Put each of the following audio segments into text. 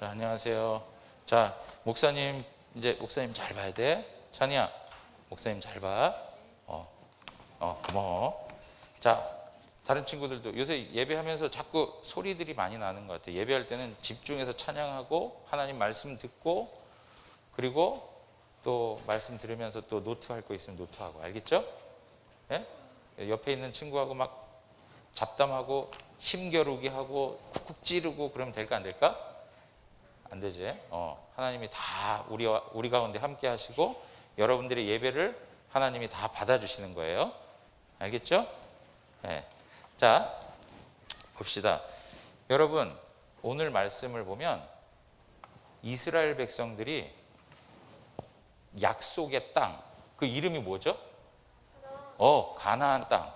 자, 안녕하세요. 자, 목사님, 이제 목사님 잘 봐야 돼. 찬이야, 목사님 잘 봐. 고마워. 자, 다른 친구들도 요새 예배하면서 자꾸 소리들이 많이 나는 것 같아요. 예배할 때는 집중해서 찬양하고 하나님 말씀 듣고, 그리고 또 말씀 들으면서 또 노트 할 거 있으면 노트하고, 알겠죠? 예? 옆에 있는 친구하고 막 잡담하고 힘겨루기 하고 쿡쿡 찌르고 그러면 될까 안 될까? 안 되지. 하나님이 다 우리 가운데 함께 하시고 여러분들의 예배를 하나님이 다 받아주시는 거예요. 알겠죠? 네. 자, 봅시다. 여러분, 오늘 말씀을 보면 이스라엘 백성들이 약속의 땅, 그 이름이 뭐죠? 가나안 땅.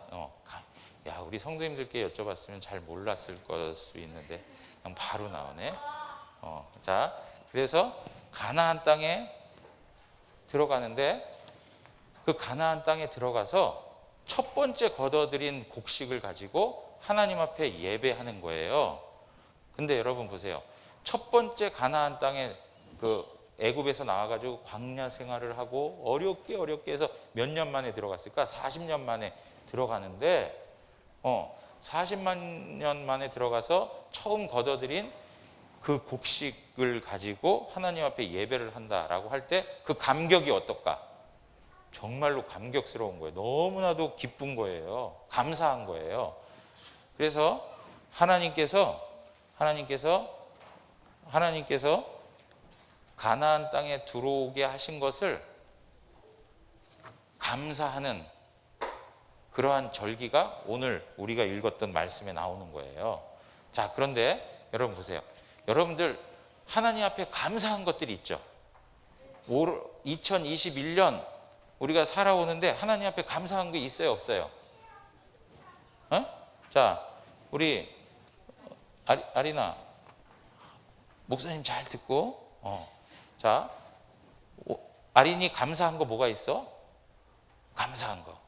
야, 우리 성도님들께 여쭤봤으면 잘 몰랐을 걸 수 있는데 그냥 바로 나오네. 자, 그래서 가나안 땅에 들어가는데, 그 가나안 땅에 들어가서 첫 번째 거둬들인 곡식을 가지고 하나님 앞에 예배하는 거예요. 근데 여러분 보세요. 첫 번째 가나안 땅에 그 애굽에서 나와가지고 광야 생활을 하고 어렵게 해서 몇 년 만에 들어갔을까? 40년 만에 들어가는데, 40만 년 만에 들어가서 처음 거둬들인 그 곡식을 가지고 하나님 앞에 예배를 한다라고 할 때 그 감격이 어떨까? 정말로 감격스러운 거예요. 너무나도 기쁜 거예요. 감사한 거예요. 그래서 하나님께서 가나안 땅에 들어오게 하신 것을 감사하는 그러한 절기가 오늘 우리가 읽었던 말씀에 나오는 거예요. 자, 그런데 여러분 보세요. 여러분들 하나님 앞에 감사한 것들이 있죠. 2021년 우리가 살아오는데 하나님 앞에 감사한 게 있어요, 없어요? 자, 우리 아리나 목사님 잘 듣고, 자, 아린이 감사한 거 뭐가 있어? 감사한 거.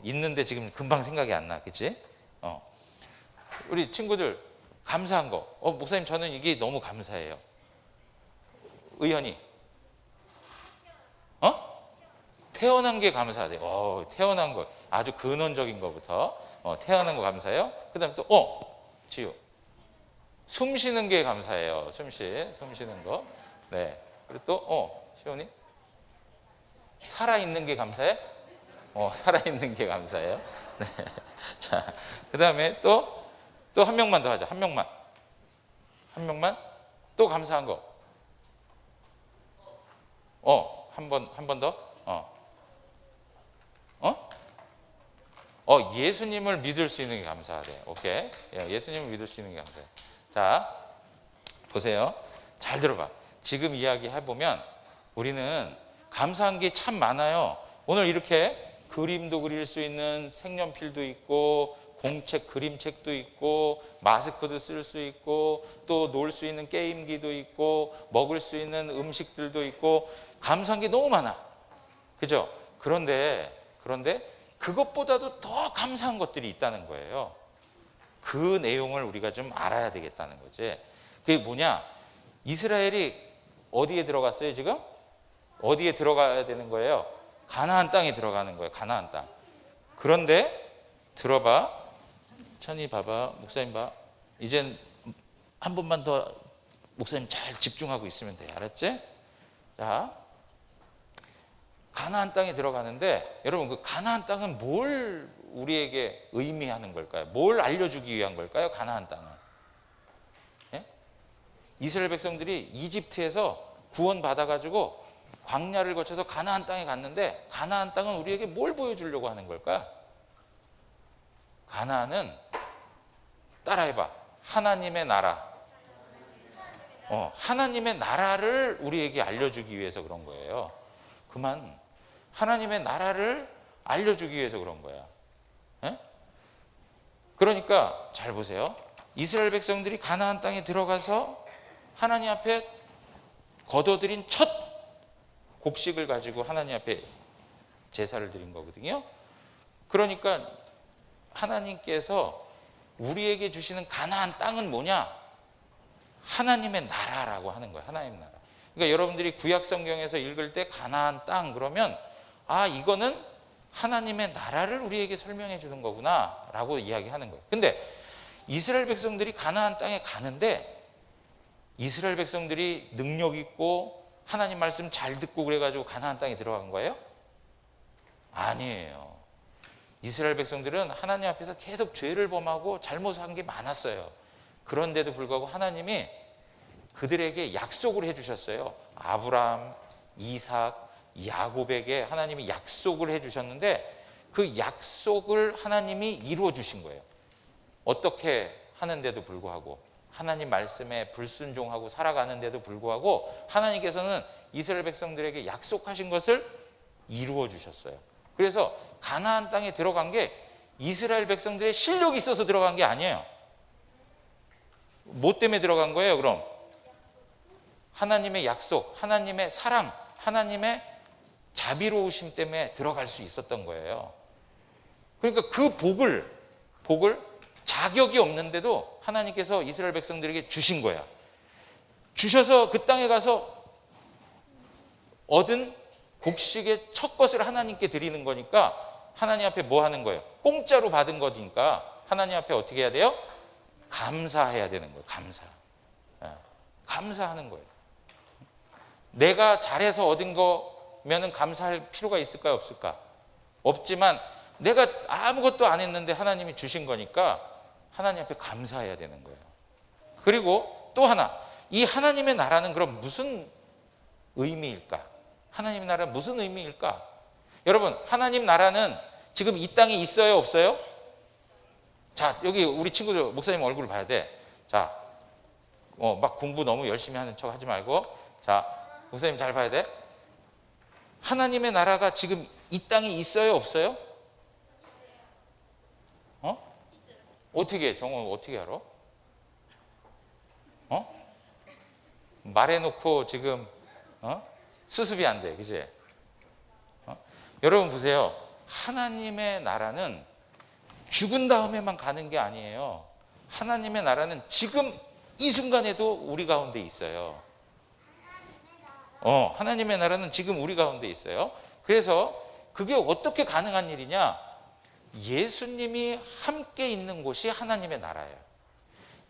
있는데 지금 금방 생각이 안 나, 그치? 우리 친구들 감사한 거. 목사님 저는 이게 너무 감사해요. 의연이. 태어난 게 감사하대요. 태어난 거. 아주 근원적인 거부터. 태어난 거 감사해요. 그 다음에 또, 지우. 숨 쉬는 게 감사해요. 숨 쉬는 거. 네. 그리고 또, 시온이. 살아있는 게 감사해? 살아있는 게 감사해요. 네. 자, 그 다음에 또 한 명만 더 하자. 한 명만. 또 감사한 거. 한 번 더. 예수님을 믿을 수 있는 게 감사하대. 오케이. 예수님을 믿을 수 있는 게 감사해. 자, 보세요. 잘 들어봐. 지금 이야기 해보면 우리는 감사한 게 참 많아요. 오늘 이렇게 그림도 그릴 수 있는 색연필도 있고, 공책, 그림책도 있고, 마스크도 쓸 수 있고, 또 놀 수 있는 게임기도 있고, 먹을 수 있는 음식들도 있고, 감사한 게 너무 많아. 그죠? 그런데 그것보다도 더 감사한 것들이 있다는 거예요. 그 내용을 우리가 좀 알아야 되겠다는 거지. 그게 뭐냐? 이스라엘이 어디에 들어갔어요, 지금? 어디에 들어가야 되는 거예요? 가나안 땅에 들어가는 거예요, 가나안 땅. 그런데 들어봐. 천이 봐봐. 목사님 봐. 이젠 한 번만 더 목사님 잘 집중하고 있으면 돼. 알았지? 자, 가나안 땅에 들어가는데 여러분, 그 가나안 땅은 뭘 우리에게 의미하는 걸까요? 뭘 알려주기 위한 걸까요? 가나안 땅은. 예? 이스라엘 백성들이 이집트에서 구원받아가지고 광야를 거쳐서 가나안 땅에 갔는데, 가나안 땅은 우리에게 뭘 보여주려고 하는 걸까? 가나안은, 따라해봐. 하나님의 나라. 하나님의 나라를 우리에게 알려주기 위해서 그런 거예요. 그만. 하나님의 나라를 알려주기 위해서 그런 거야. 에? 그러니까 잘 보세요. 이스라엘 백성들이 가나안 땅에 들어가서 하나님 앞에 거둬들인 첫 곡식을 가지고 하나님 앞에 제사를 드린 거거든요. 그러니까 하나님께서 우리에게 주시는 가나안 땅은 뭐냐? 하나님의 나라라고 하는 거예요. 하나님의 나라. 그러니까 여러분들이 구약 성경에서 읽을 때 가나안 땅 그러면 아, 이거는 하나님의 나라를 우리에게 설명해 주는 거구나 라고 이야기하는 거예요. 근데 이스라엘 백성들이 가나안 땅에 가는데 이스라엘 백성들이 능력 있고 하나님 말씀 잘 듣고 그래가지고 가나안 땅에 들어간 거예요? 아니에요. 이스라엘 백성들은 하나님 앞에서 계속 죄를 범하고 잘못한 게 많았어요. 그런데도 불구하고 하나님이 그들에게 약속을 해주셨어요. 아브라함, 이삭, 야곱에게 하나님이 약속을 해주셨는데 그 약속을 하나님이 이루어 주신 거예요. 어떻게 하는데도 불구하고 하나님 말씀에 불순종하고 살아가는데도 불구하고 하나님께서는 이스라엘 백성들에게 약속하신 것을 이루어 주셨어요. 그래서 가나안 땅에 들어간 게 이스라엘 백성들의 실력이 있어서 들어간 게 아니에요. 뭐 때문에 들어간 거예요, 그럼? 하나님의 약속, 하나님의 사랑, 하나님의 자비로우심 때문에 들어갈 수 있었던 거예요. 그러니까 그 복을 자격이 없는데도 하나님께서 이스라엘 백성들에게 주신 거야. 주셔서 그 땅에 가서 얻은 곡식의 첫 것을 하나님께 드리는 거니까 하나님 앞에 뭐 하는 거예요? 공짜로 받은 거니까 하나님 앞에 어떻게 해야 돼요? 감사해야 되는 거예요. 감사하는 거예요. 내가 잘해서 얻은 거면은 감사할 필요가 있을까요? 없을까? 없지만 내가 아무것도 안 했는데 하나님이 주신 거니까 하나님 앞에 감사해야 되는 거예요. 그리고 또 하나, 이 하나님의 나라는 그럼 무슨 의미일까? 하나님의 나라는 무슨 의미일까? 여러분, 하나님 나라는 지금 이 땅에 있어요, 없어요? 자, 여기 우리 친구들 목사님 얼굴을 봐야 돼. 자, 막 공부 너무 열심히 하는 척 하지 말고, 자, 목사님 잘 봐야 돼. 하나님의 나라가 지금 이 땅에 있어요, 없어요? 어떻게, 정원 어떻게 알아? 말해놓고 지금, 수습이 안 돼, 그지? 여러분 보세요. 하나님의 나라는 죽은 다음에만 가는 게 아니에요. 하나님의 나라는 지금 이 순간에도 우리 가운데 있어요. 하나님의 나라는 지금 우리 가운데 있어요. 그래서 그게 어떻게 가능한 일이냐? 예수님이 함께 있는 곳이 하나님의 나라예요.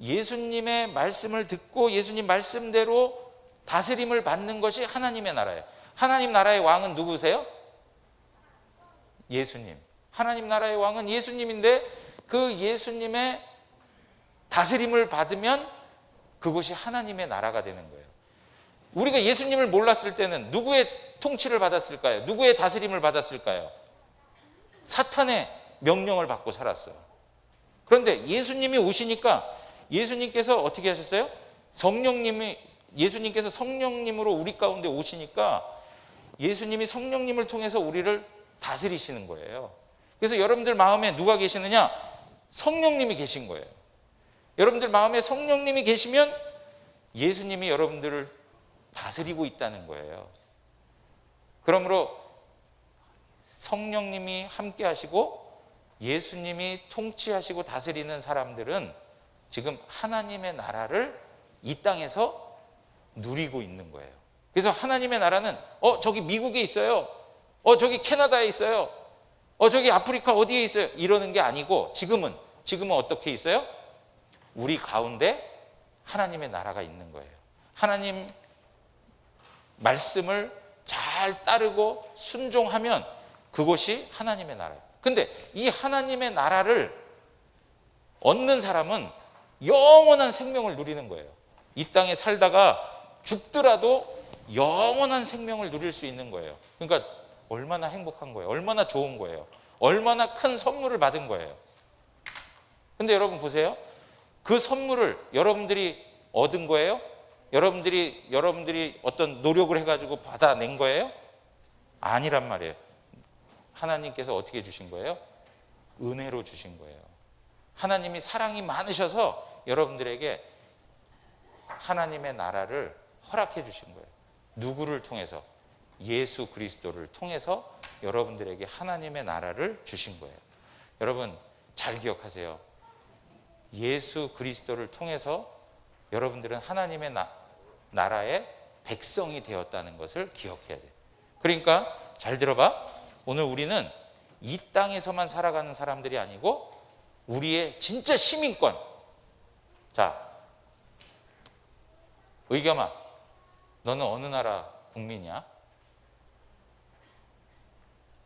예수님의 말씀을 듣고 예수님 말씀대로 다스림을 받는 것이 하나님의 나라예요. 하나님 나라의 왕은 누구세요? 예수님. 하나님 나라의 왕은 예수님인데 그 예수님의 다스림을 받으면 그것이 하나님의 나라가 되는 거예요. 우리가 예수님을 몰랐을 때는 누구의 통치를 받았을까요? 누구의 다스림을 받았을까요? 사탄의 명령을 받고 살았어요. 그런데 예수님이 오시니까 예수님께서 어떻게 하셨어요? 예수님께서 성령님으로 우리 가운데 오시니까 예수님이 성령님을 통해서 우리를 다스리시는 거예요. 그래서 여러분들 마음에 누가 계시느냐? 성령님이 계신 거예요. 여러분들 마음에 성령님이 계시면 예수님이 여러분들을 다스리고 있다는 거예요. 그러므로 성령님이 함께 하시고 예수님이 통치하시고 다스리는 사람들은 지금 하나님의 나라를 이 땅에서 누리고 있는 거예요. 그래서 하나님의 나라는 저기 미국에 있어요. 저기 캐나다에 있어요. 저기 아프리카 어디에 있어요. 이러는 게 아니고 지금은 어떻게 있어요? 우리 가운데 하나님의 나라가 있는 거예요. 하나님 말씀을 잘 따르고 순종하면 그것이 하나님의 나라예요. 근데 이 하나님의 나라를 얻는 사람은 영원한 생명을 누리는 거예요. 이 땅에 살다가 죽더라도 영원한 생명을 누릴 수 있는 거예요. 그러니까 얼마나 행복한 거예요. 얼마나 좋은 거예요. 얼마나 큰 선물을 받은 거예요. 근데 여러분 보세요. 그 선물을 여러분들이 얻은 거예요? 여러분들이 어떤 노력을 해가지고 받아낸 거예요? 아니란 말이에요. 하나님께서 어떻게 주신 거예요? 은혜로 주신 거예요. 하나님이 사랑이 많으셔서 여러분들에게 하나님의 나라를 허락해 주신 거예요. 누구를 통해서? 예수 그리스도를 통해서 여러분들에게 하나님의 나라를 주신 거예요. 여러분 잘 기억하세요. 예수 그리스도를 통해서 여러분들은 하나님의 나라의 백성이 되었다는 것을 기억해야 돼. 그러니까 잘 들어봐. 오늘 우리는 이 땅에서만 살아가는 사람들이 아니고 우리의 진짜 시민권. 자, 의겸아, 너는 어느 나라 국민이야?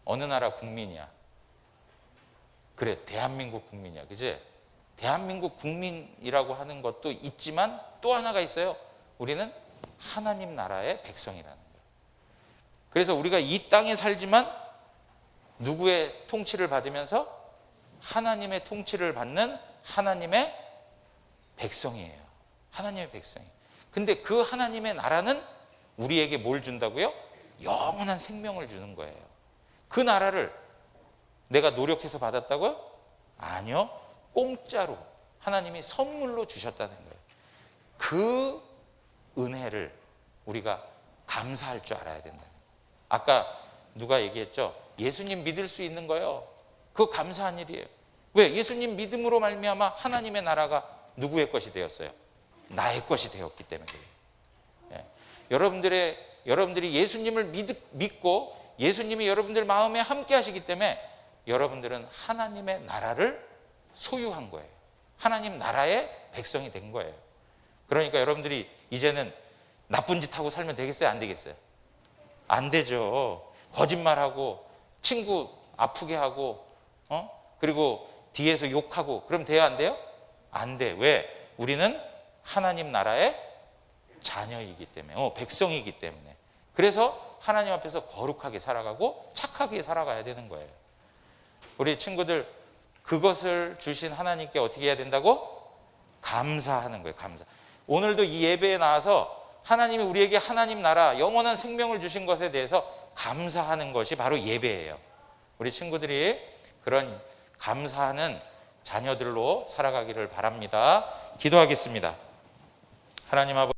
어느 나라 국민이야? 그래, 대한민국 국민이야. 그지? 대한민국 국민이라고 하는 것도 있지만 또 하나가 있어요. 우리는 하나님 나라의 백성이라는 거예요. 그래서 우리가 이 땅에 살지만 누구의 통치를 받으면서 하나님의 통치를 받는 하나님의 백성이에요. 하나님의 백성이. 근데 그 하나님의 나라는 우리에게 뭘 준다고요? 영원한 생명을 주는 거예요. 그 나라를 내가 노력해서 받았다고요? 아니요. 공짜로 하나님이 선물로 주셨다는 거예요. 그 은혜를 우리가 감사할 줄 알아야 된다. 아까 누가 얘기했죠? 예수님 믿을 수 있는 거예요. 그거 감사한 일이에요. 왜? 예수님 믿음으로 말미암아 하나님의 나라가 누구의 것이 되었어요? 나의 것이 되었기 때문에 그래요. 예. 여러분들이 예수님을 믿고 예수님이 여러분들 마음에 함께 하시기 때문에 여러분들은 하나님의 나라를 소유한 거예요. 하나님 나라의 백성이 된 거예요. 그러니까 여러분들이 이제는 나쁜 짓 하고 살면 되겠어요? 안 되겠어요? 안 되죠. 거짓말하고 친구 아프게 하고 그리고 뒤에서 욕하고 그럼 돼요? 안 돼요? 안 돼. 왜? 우리는 하나님 나라의 자녀이기 때문에 백성이기 때문에. 그래서 하나님 앞에서 거룩하게 살아가고 착하게 살아가야 되는 거예요. 우리 친구들 그것을 주신 하나님께 어떻게 해야 된다고? 감사하는 거예요. 감사. 오늘도 이 예배에 나와서 하나님이 우리에게 하나님 나라 영원한 생명을 주신 것에 대해서 감사하는 것이 바로 예배예요. 우리 친구들이 그런 감사하는 자녀들로 살아가기를 바랍니다. 기도하겠습니다. 하나님 아버지